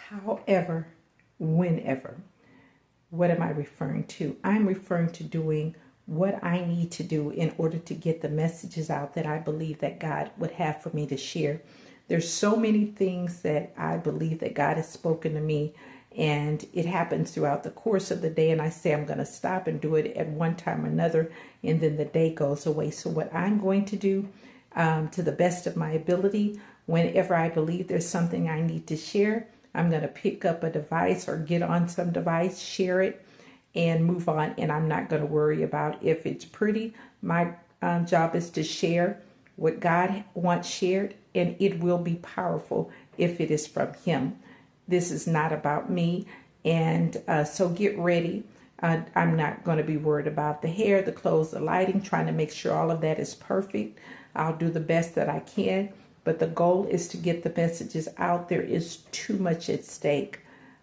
However, whenever. What am I referring to? I'm referring to doing what I need to do in order to get the messages out that I believe that God would have for me to share. There's so many things that I believe that God has spoken to me, and it happens throughout the course of the day, and I say I'm going to stop and do it at one time or another, and then the day goes away. So what I'm going to do, to the best of my ability, whenever I believe there's something I need to share, I'm going to pick up a device or get on some device, share it, and move on. And I'm not going to worry about if it's pretty. My job is to share what God wants shared, and it will be powerful if it is from Him. This is not about me. And so get ready. I'm not going to be worried about the hair, the clothes, the lighting, trying to make sure all of that is perfect. I'll do the best that I can. But the goal is to get the messages out. There is too much at stake.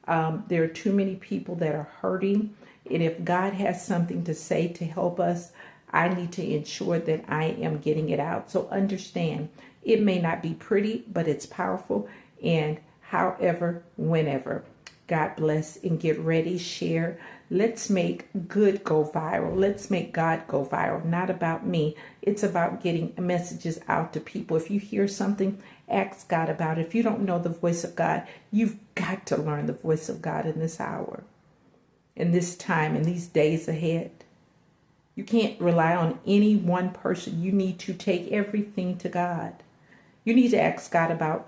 There are too many people that are hurting. And if God has something to say to help us, I need to ensure that I am getting it out. So understand, it may not be pretty, but it's powerful. And however, whenever. God bless, and get ready, share. Let's make good go viral. Let's make God go viral. Not about me. It's about getting messages out to people. If you hear something, ask God about it. If you don't know the voice of God, you've got to learn the voice of God in this hour, in this time, in these days ahead. You can't rely on any one person. You need to take everything to God. You need to ask God about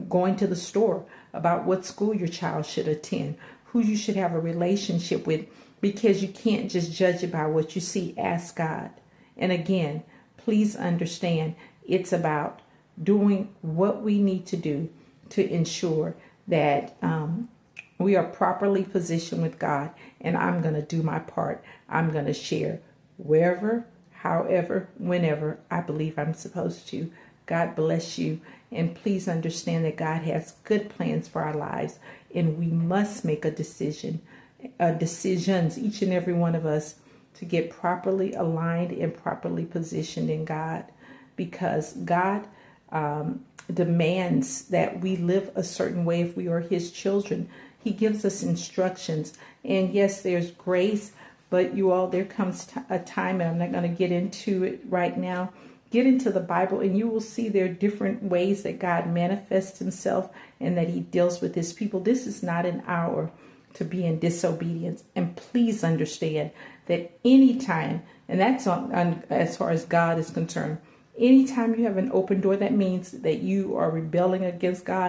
going to the store, about what school your child should attend, who you should have a relationship with, because you can't just judge it by what you see. Ask God. And again, please understand, it's about doing what we need to do to ensure that we are properly positioned with God. And I'm going to do my part. I'm going to share wherever, however, whenever I believe I'm supposed to. God bless you. And please understand that God has good plans for our lives. And we must make a decision, decisions, each and every one of us, to get properly aligned and properly positioned in God. Because God demands that we live a certain way if we are His children. He gives us instructions. And yes, there's grace. But you all, there comes a time, and I'm not going to get into it right now. Get into the Bible and you will see there are different ways that God manifests Himself and that He deals with His people. This is not an hour to be in disobedience. And please understand that anytime, and that's on as far as God is concerned, anytime you have an open door, that means that you are rebelling against God.